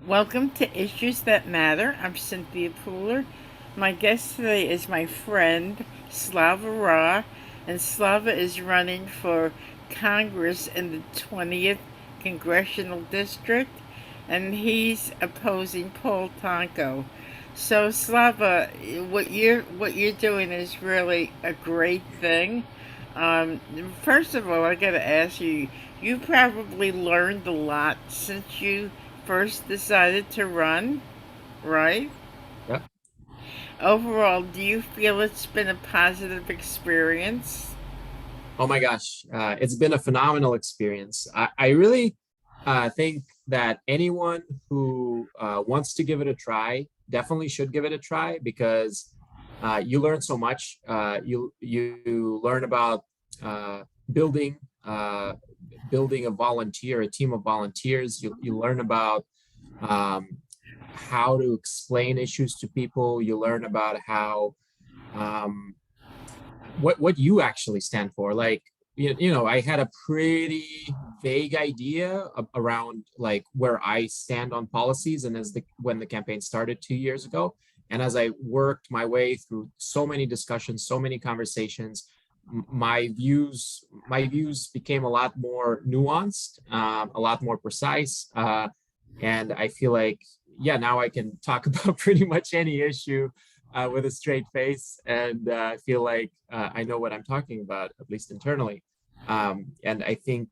Welcome to Issues That Matter. I'm Cynthia Pooler. My guest today is my friend Slava Rar, and Slava is running for Congress in the 20th Congressional District, and he's opposing Paul Tonko. So Slava, what you're doing is really a great thing. Um, First of all, I got to ask you. You probably learned a lot since you first decided to run, right? Yeah. Overall, do you feel it's been a positive experience? Oh my gosh, it's been a phenomenal experience. I really think that anyone who wants to give it a try definitely should give it a try because you learn so much. You learn about uh, building uh, building a team of volunteers. You learn about um, how to explain issues to people. You learn about how um, what you actually stand for. Like, I had a pretty vague idea around like where I stand on policies, and when the campaign started 2 years ago, and as I worked my way through so many discussions, so many conversations, my views became a lot more nuanced, a lot more precise, and I feel like, yeah, now I can talk about pretty much any issue with a straight face, and I feel like I know what I'm talking about, at least internally. And I think,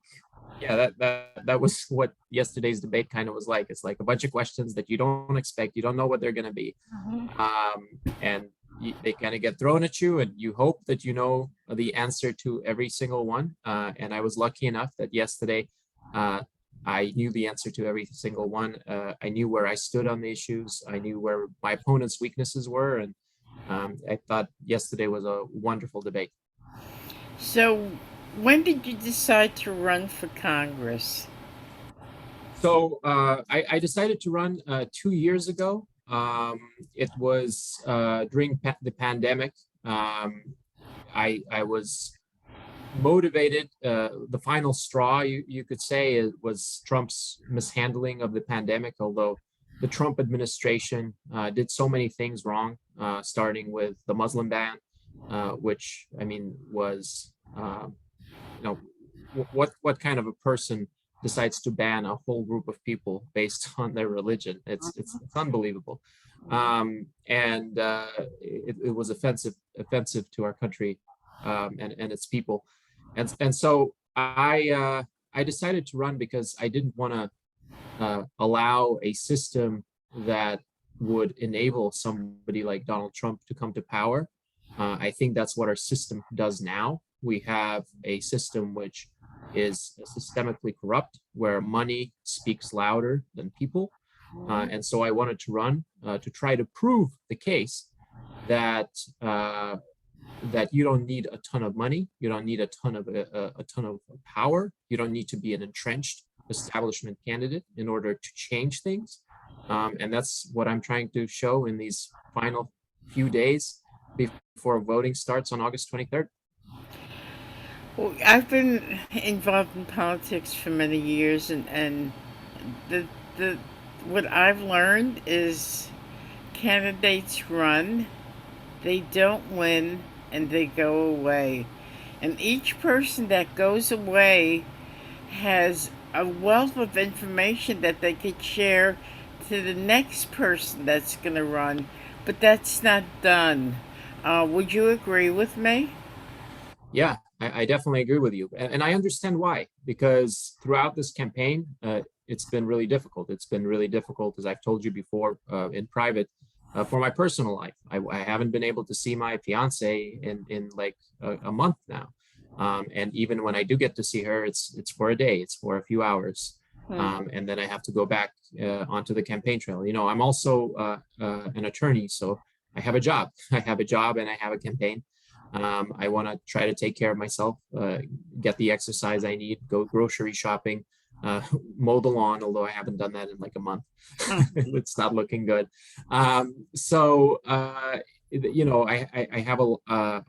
yeah, that was what yesterday's debate kind of was like. It's like a bunch of questions that you don't expect, you don't know what they're going to be, and they kind of get thrown at you, and you hope that you know the answer to every single one. And I was lucky enough that yesterday. I knew the answer to every single one. I knew where I stood on the issues. I knew where my opponent's weaknesses were, and I thought yesterday was a wonderful debate. So, when did you decide to run for Congress? So I decided to run 2 years ago. It was during the pandemic. I was motivated. The final straw, you could say, it was Trump's mishandling of the pandemic, although the Trump administration did so many things wrong, starting with the Muslim ban, which I mean was, you know, what kind of a person decides to ban a whole group of people based on their religion? It's unbelievable, and it was offensive to our country, and its people, and so I decided to run because I didn't want to allow a system that would enable somebody like Donald Trump to come to power. I think that's what our system does now. We have a system which is systemically corrupt, where money speaks louder than people. And so I wanted to run to try to prove the case that that you don't need a ton of money, you don't need a ton of power, you don't need to be an entrenched establishment candidate in order to change things. And that's what I'm trying to show in these final few days before voting starts on August 23rd. Well, I've been involved in politics for many years, and the the what I've learned is candidates run, they don't win, and they go away. And each person that goes away has a wealth of information that they could share to the next person that's going to run, but that's not done. Would you agree with me? Yeah, I definitely agree with you. And I understand why, because throughout this campaign, it's been really difficult. It's been really difficult, as I've told you before, in private, for my personal life. I haven't been able to see my fiance in like a month now. And even when I do get to see her, it's for a day, it's for a few hours. Hmm. And then I have to go back onto the campaign trail. I'm also an attorney, so I have a job. I have a job and I have a campaign. I want to try to take care of myself, get the exercise I need, go grocery shopping, uh, mow the lawn, although I haven't done that in like a month. It's not looking good. So, I have a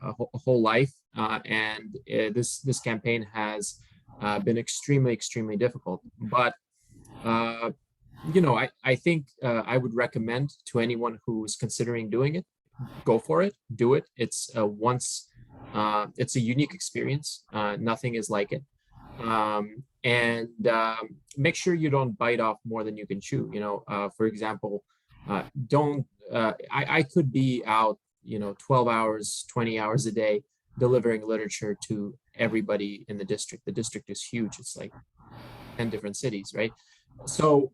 whole life, and this campaign has been extremely, extremely difficult. But uh, I think I would recommend to anyone who's considering doing it, go for it, do it. It's a unique experience. Nothing is like it. And make sure you don't bite off more than you can chew. For example, don't I could be out 12 hours, 20 hours a day delivering literature to everybody in the district. The district is huge. It's like 10 different cities, right? So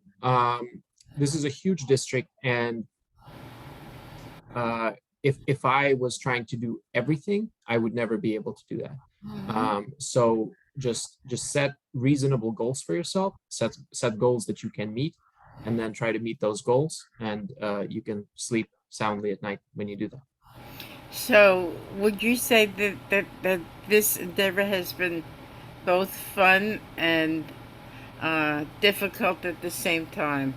this is a huge district, and if I was trying to do everything, I would never be able to do that. So just set reasonable goals for yourself, set goals that you can meet, and then try to meet those goals, and you can sleep soundly at night when you do that. So, would you say that this endeavor has been both fun and difficult at the same time?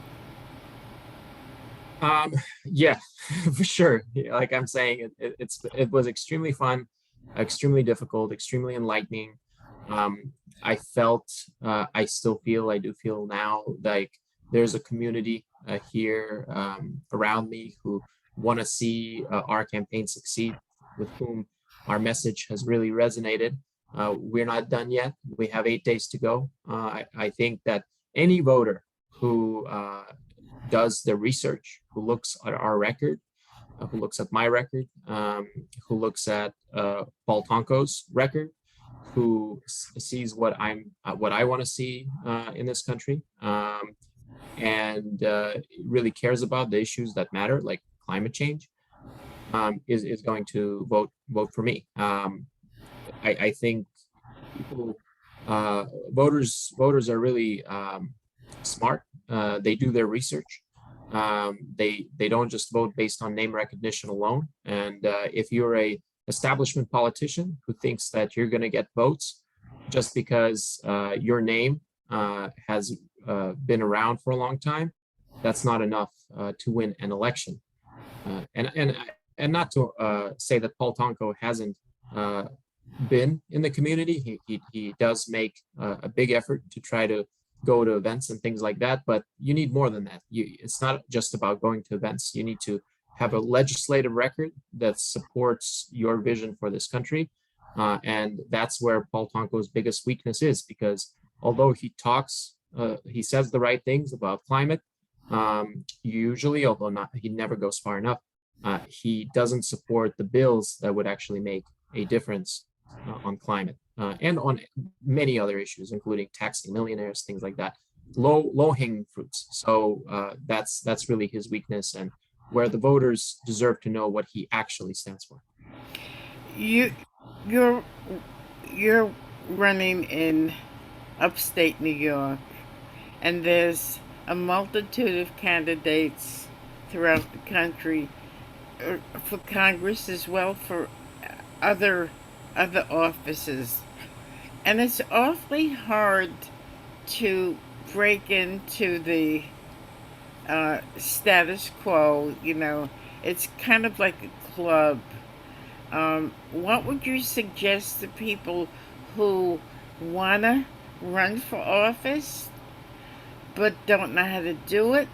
Um, yeah, for sure. Like I'm saying, it was extremely fun, extremely difficult, extremely enlightening. I felt, I still feel, I do feel now like there's a community here around me who want to see our campaign succeed, with whom our message has really resonated. We're not done yet. We have 8 days to go. I think that any voter who does the research, who looks at our record, who looks at my record, who looks at Paul Tonko's record, who sees what I want to see in this country, and really cares about the issues that matter, like climate change, is going to vote for me. I think people, voters are really smart. They do their research. They don't just vote based on name recognition alone. And if you're a establishment politician who thinks that you're going to get votes just because your name has been around for a long time, that's not enough to win an election. And not to say that Paul Tonko hasn't been in the community. He does make a big effort to try to go to events and things like that, but you need more than that. It's not just about going to events. You need to have a legislative record that supports your vision for this country. And that's where Paul Tonko's biggest weakness is, because although he talks, he says the right things about climate, usually, although not, he never goes far enough, he doesn't support the bills that would actually make a difference on climate and on many other issues, including taxing millionaires, things like that. Low hanging fruits. So that's really his weakness, and where the voters deserve to know what he actually stands for. You, you're you're running in upstate New York, and there's a multitude of candidates throughout the country for Congress as well for other other offices, and it's awfully hard to break into the status quo. It's kind of like a club. What would you suggest to people who wanna run for office but don't know how to do it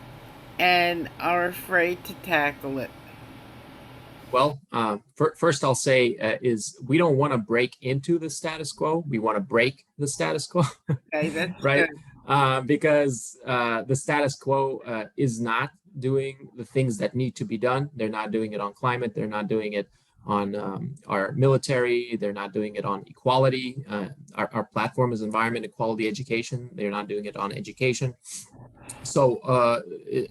and are afraid to tackle it? Well, first I'll say is we don't want to break into the status quo. We want to break the status quo, Okay, that's right? good. Because the status quo is not doing the things that need to be done. They're not doing it on climate. They're not doing it on our military. They're not doing it on equality. Our platform is environment, equality, education. They're not doing it on education. So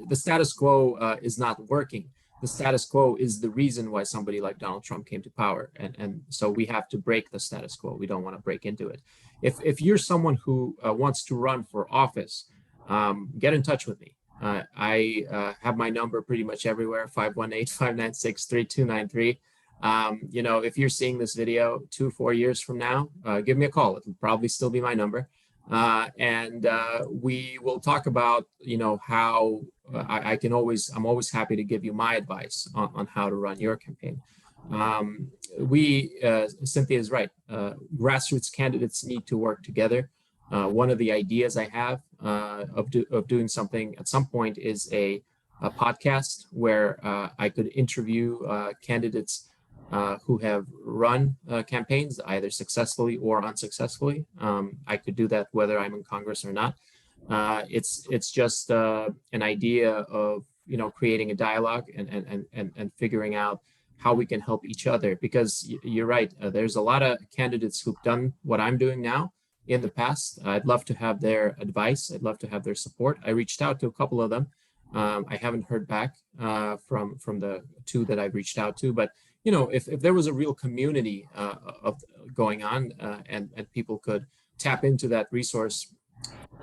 the status quo is not working. The status quo is the reason why somebody like Donald Trump came to power. And so we have to break the status quo. We don't want to break into it. If you're someone who wants to run for office, get in touch with me. I have my number pretty much everywhere, 518-596-3293. If you're seeing this video 2-4 years from now, give me a call. It'll probably still be my number. And we will talk about, how I'm always happy to give you my advice on how to run your campaign. Cynthia is right. Grassroots candidates need to work together. One of the ideas I have of doing something at some point is a podcast where I could interview candidates who have run campaigns either successfully or unsuccessfully. I could do that whether I'm in Congress or not. It's just an idea of creating a dialogue and figuring out how we can help each other, because you're right, there's a lot of candidates who've done what I'm doing now in the past. I'd love to have their advice. I'd love to have their support. I reached out to a couple of them. I haven't heard back from the two that I've reached out to, but if there was a real community of going on, and people could tap into that resource,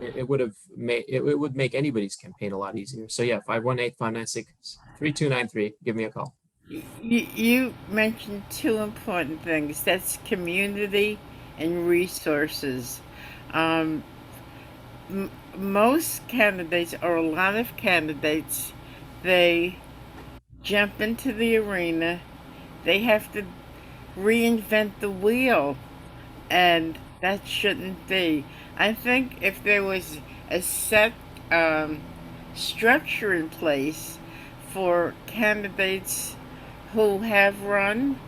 it would have made it would make anybody's campaign a lot easier. So yeah, 518-596-3293. Give me a call. You mentioned two important things. That's community and resources. Um, Most candidates, or a lot of candidates, they jump into the arena. They have to reinvent the wheel, and that shouldn't be. I think if there was a set um, structure in place for candidates who have run,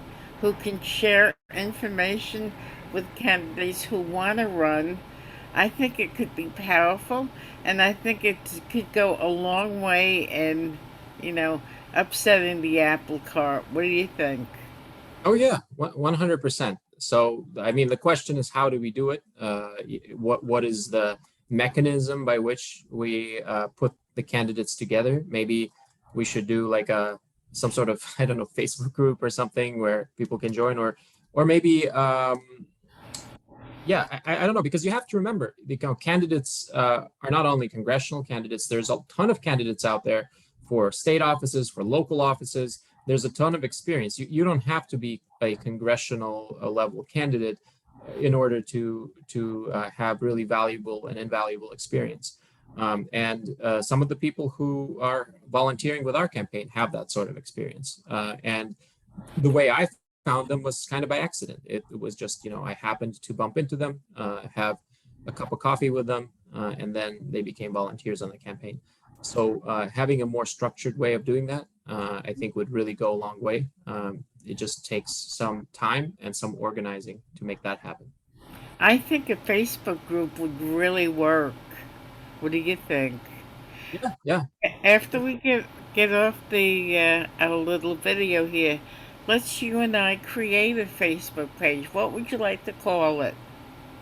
who can share information with candidates who want to run, I think it could be powerful, and I think it could go a long way in, you know, upsetting the apple cart. What do you think? Oh yeah, 100%. So I mean, the question is, how do we do it? What is the mechanism by which we put the candidates together? Maybe we should do like a some sort of I don't know, Facebook group or something where people can join, or maybe yeah, I don't know, because you have to remember, candidates are not only congressional candidates. There's a ton of candidates out there for state offices, for local offices. There's a ton of experience. You don't have to be a congressional level candidate in order to have really valuable and invaluable experience. And some of the people who are volunteering with our campaign have that sort of experience. And the way I found them was kind of by accident. It was just, I happened to bump into them, have a cup of coffee with them, and then they became volunteers on the campaign. So having a more structured way of doing that, I think would really go a long way. It just takes some time and some organizing to make that happen. I think a Facebook group would really work. What do you think? Yeah, yeah. After we get off the our little video here, let's you and I create a Facebook page. What would you like to call it?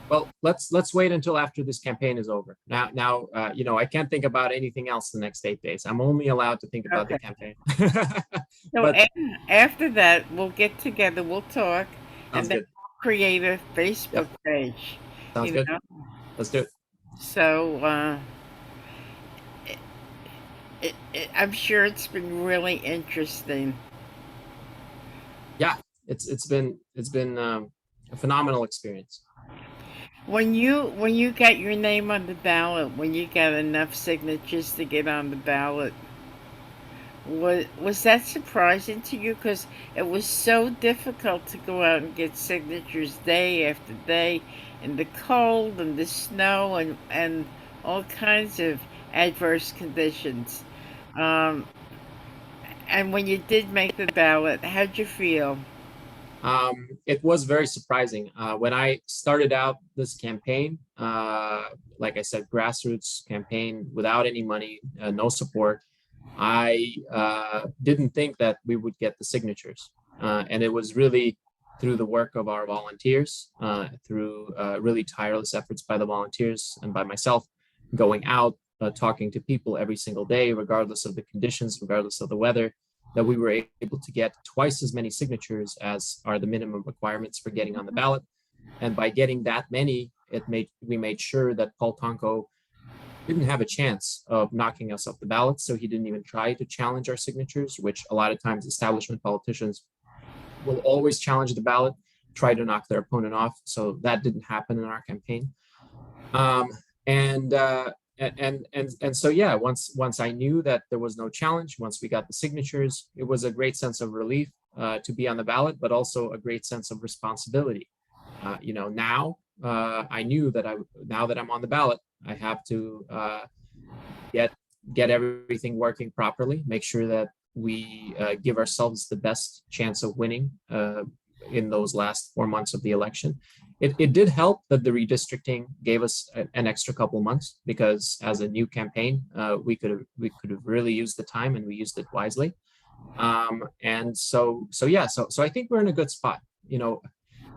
Well, let's wait until after this campaign is over. Now, I can't think about anything else the next 8 days. I'm only allowed to think about the Okay. campaign. So But after that, we'll get together, we'll talk, and sounds then good. we'll create a Facebook Yep, page. sounds You good. know. Let's do it. So it, I'm sure it's been really interesting. Yeah, it's been a phenomenal experience. When you got your name on the ballot, when you got enough signatures to get on the ballot, was that surprising to you? Because it was so difficult to go out and get signatures day after day in the cold and the snow and all kinds of adverse conditions. Um, and when you did make the ballot, how'd you feel? It was very surprising when I started out this campaign. Like I said, grassroots campaign without any money, no support. I didn't think that we would get the signatures, and it was really through the work of our volunteers, through really tireless efforts by the volunteers and by myself, going out, talking to people every single day, regardless of the conditions, regardless of the weather, that we were able to get twice as many signatures as are the minimum requirements for getting on the ballot. And by getting that many, we made sure that Paul Tonko didn't have a chance of knocking us off the ballot. So he didn't even try to challenge our signatures, which a lot of times establishment politicians will always challenge the ballot, try to knock their opponent off. So that didn't happen in our campaign. Um, and so yeah, once I knew that there was no challenge, once we got the signatures, it was a great sense of relief to be on the ballot, but also a great sense of responsibility. Now I knew that now that I'm on the ballot, I have to get everything working properly, make sure that we give ourselves the best chance of winning in those last 4 months of the election. It did help that the redistricting gave us an extra couple months, because as a new campaign, we could have really used the time, and we used it wisely. And so I think we're in a good spot.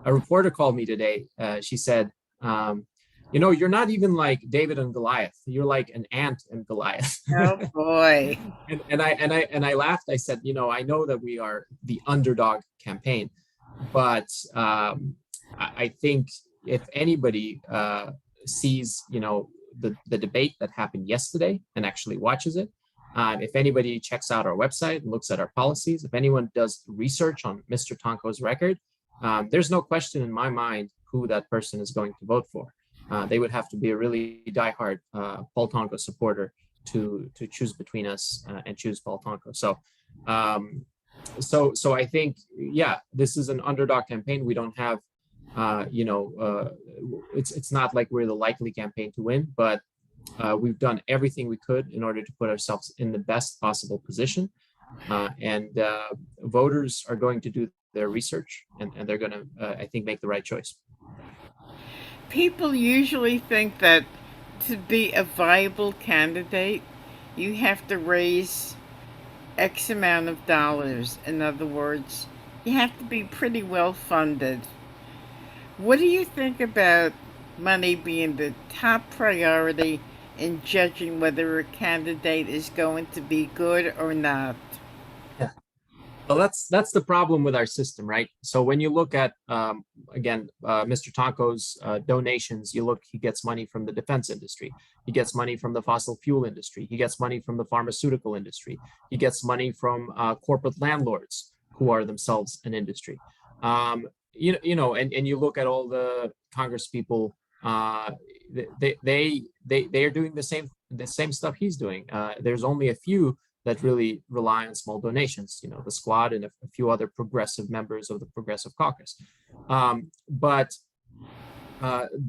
A reporter called me today. She said, you're not even like David and Goliath. You're like an ant and Goliath. Oh boy. And I laughed. I said, I know that we are the underdog campaign, but I think if anybody sees, the debate that happened yesterday and actually watches it, if anybody checks out our website and looks at our policies, if anyone does research on Mr. Tonko's record, there's no question in my mind who that person is going to vote for. They would have to be a really diehard Paul Tonko supporter to choose between us and choose Paul Tonko. So I think, yeah, this is an underdog campaign. We don't have, it's not like we're the likely campaign to win, but we've done everything we could in order to put ourselves in the best possible position. And voters are going to do their research, and they're going to, I think, make the right choice. People usually think that to be a viable candidate, you have to raise X amount of dollars. In other words, you have to be pretty well funded. What do you think about money being the top priority in judging whether a candidate is going to be good or not? Yeah. Well, that's the problem with our system, right? So when you look at again, Mr. Tonko's donations, he gets money from the defense industry, he gets money from the fossil fuel industry, he gets money from the pharmaceutical industry, he gets money from corporate landlords who are themselves an industry. And you look at all the Congress people, they are doing the same stuff he's doing. There's only a few that really rely on small donations, the Squad and a few other progressive members of the Progressive Caucus. But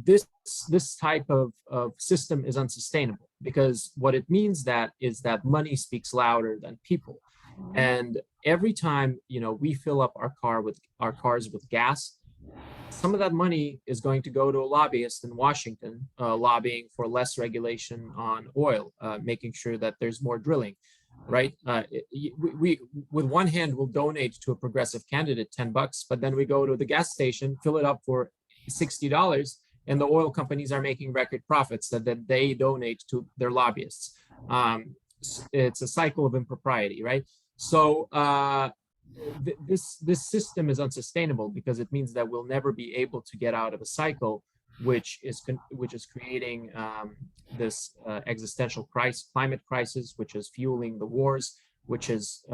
this type of system is unsustainable, because what it means is that money speaks louder than people. And every time we fill up our cars with gas, some of that money is going to go to a lobbyist in Washington, lobbying for less regulation on oil, making sure that there's more drilling. Right? We with one hand will donate to a progressive candidate $10, but then we go to the gas station, fill it up for $60, and the oil companies are making record profits that they donate to their lobbyists. It's a cycle of impropriety, right? So this system is unsustainable, because it means that we'll never be able to get out of a cycle which is creating this existential climate crisis, which is fueling the wars, which is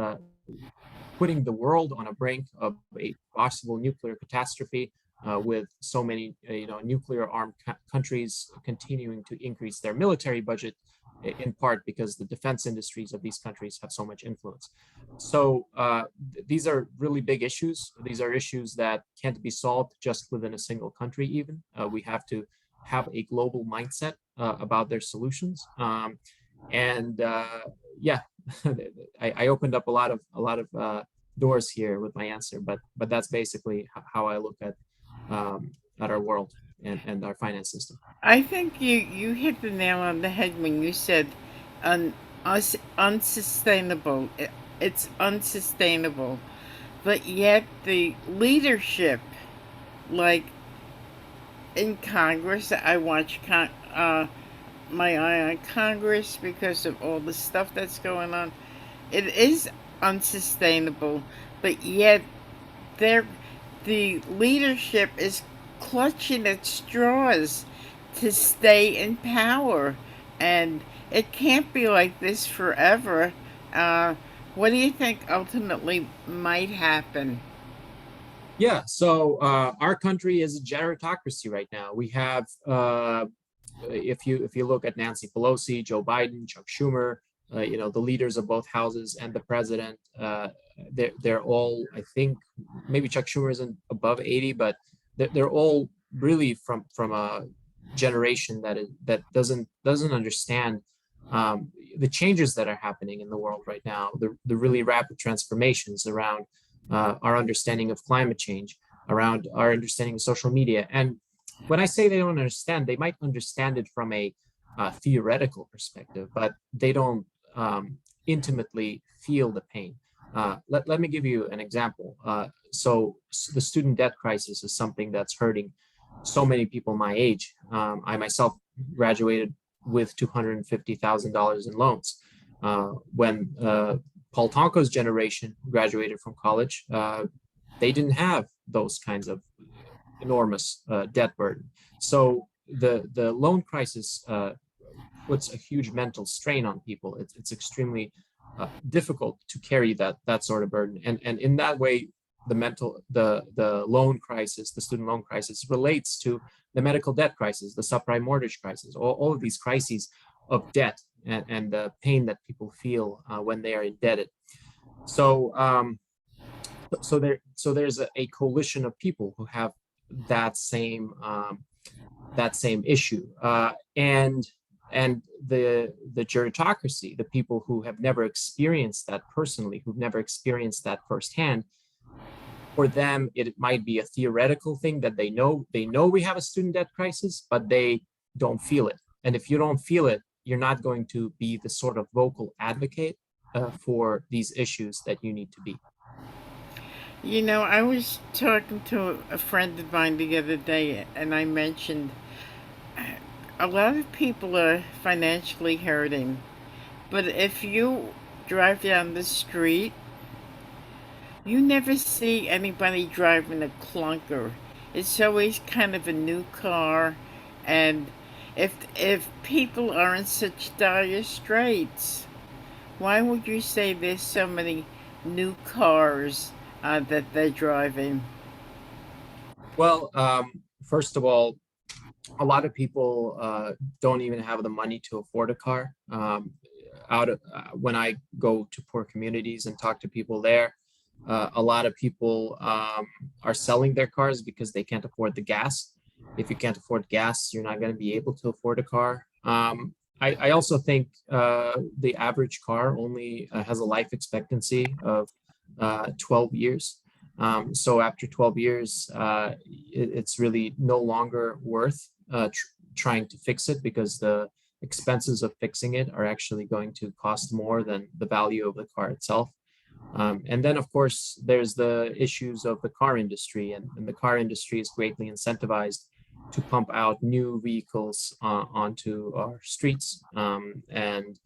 putting the world on a brink of a possible nuclear catastrophe, with so many nuclear armed countries continuing to increase their military budget, in part because the defense industries of these countries have so much influence. So these are really big issues. These are issues that can't be solved just within a single country even. We have to have a global mindset about their solutions. Yeah, I opened up a lot of doors here with my answer, but that's basically how I look at our world and our finance system. I think you hit the nail on the head when you said unsustainable. It's unsustainable. But yet the leadership, like in Congress, I watch my eye on Congress because of all the stuff that's going on. It is unsustainable, but yet they're the leadership is clutching at straws to stay in power, and it can't be like this forever. What do you think ultimately might happen? Yeah, so our country is a gerontocracy right now. We have, if you look at Nancy Pelosi, Joe Biden, Chuck Schumer, the leaders of both houses and the president, they're all, I think, maybe Chuck Schumer isn't above 80, but they're all really from a generation that doesn't understand the changes that are happening in the world right now, the really rapid transformations around our understanding of climate change, around our understanding of social media. And when I say they don't understand, they might understand it from a theoretical perspective, but they don't intimately feel the pain. Let me give you an example. So the student debt crisis is something that's hurting so many people my age. I myself graduated with $250,000 in loans. When Paul Tonko's generation graduated from college, they didn't have those kinds of enormous debt burden. So the loan crisis puts a huge mental strain on people. It's extremely difficult to carry that sort of burden, and in that way, the loan crisis, the student loan crisis, relates to the medical debt crisis, the subprime mortgage crisis, all of these crises of debt and the pain that people feel when they are indebted. So there's a coalition of people who have that same issue, and the gerontocracy, the people who have never experienced that personally, who've never experienced that firsthand, for them it might be a theoretical thing that they know we have a student debt crisis, but they don't feel it. And if you don't feel it, you're not going to be the sort of vocal advocate for these issues that you need to be. You know, I was talking to a friend of mine the other day, and I mentioned a lot of people are financially hurting, but if you drive down the street, you never see anybody driving a clunker. It's always kind of a new car, and if people are in such dire straits, why would you say there's so many new cars that they're driving? Well, first of all, a lot of people don't even have the money to afford a car. When I go to poor communities and talk to people there, a lot of people are selling their cars because they can't afford the gas. If you can't afford gas, you're not going to be able to afford a car. I also think the average car only has a life expectancy of 12 years. So after 12 years, it's really no longer worth trying to fix it, because the expenses of fixing it are actually going to cost more than the value of the car itself. And then, of course, there's the issues of the car industry, and the car industry is greatly incentivized to pump out new vehicles onto our streets. And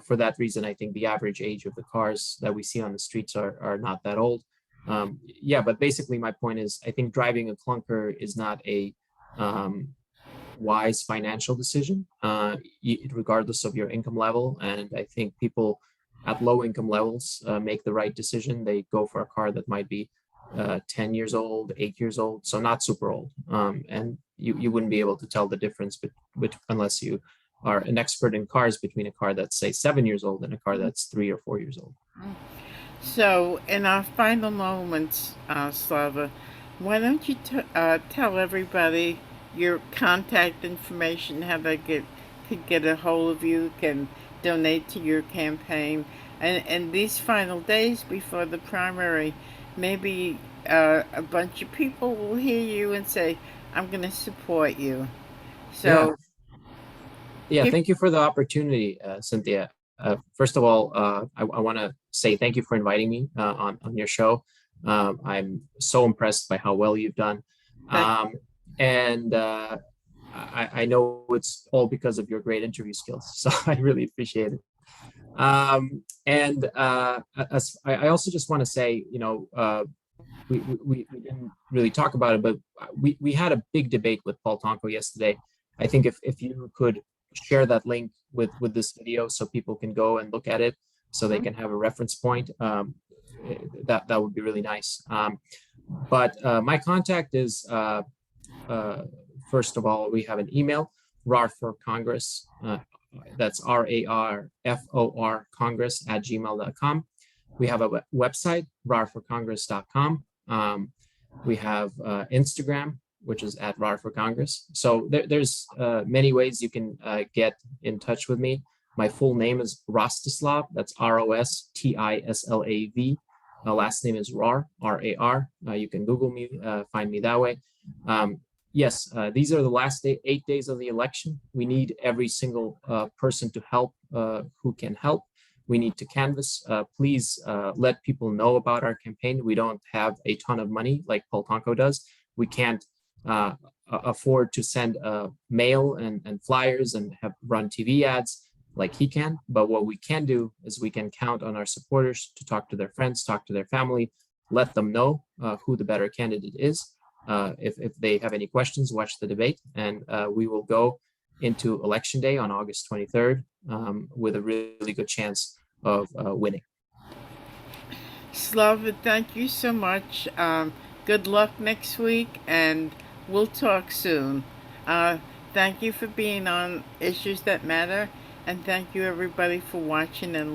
for that reason, I think the average age of the cars that we see on the streets are not that old. Yeah, but basically my point is, I think driving a clunker is not a wise financial decision, regardless of your income level. And I think people at low income levels make the right decision. They go for a car that might be 10 years old, 8 years old, so not super old. And you wouldn't be able to tell the difference unless you are an expert in cars, between a car that's, say, 7 years old and a car that's 3 or 4 years old. So, in our final moments, Slava, why don't you tell everybody your contact information, how they could get a hold of you, can donate to your campaign, and these final days before the primary, maybe a bunch of people will hear you and say, "I'm going to support you." Yeah, So, yeah. give Thank you for the opportunity, Cynthia. First of all, I want to say thank you for inviting me on your show. I'm so impressed by how well you've done. thank And I know it's all because of your great interview skills. So I really appreciate it. And I also just want to say, we didn't really talk about it, but we had a big debate with Paul Tonko yesterday. I think if you could share that link with this video so people can go and look at it, so they Mhm. can have a reference point, that would be really nice. But my contact is, first of all, we have an email, RAR for Congress. That's RARFOR Congress@gmail.com. We have a website, rarforcongress.com. We have Instagram, which is at Rar for Congress. So there's many ways you can get in touch with me. My full name is Rostislav. That's Rostislav. Last name is Rar, R-A-R. You can Google me, find me that way. Yes, these are the last 8 days of the election. We need every single person to help who can help. We need to canvass. Please let people know about our campaign. We don't have a ton of money like Poltanko does. We can't afford to send mail and flyers and have run TV ads like he can. But what we can do is we can count on our supporters to talk to their friends, talk to their family, let them know who the better candidate is. If they have any questions, watch the debate, and we will go into election day on August 23rd with a really good chance of winning. Slava, thank you so much. Good luck next week, and we'll talk soon. Thank you for being on Issues That Matter, and thank you everybody for watching and listening.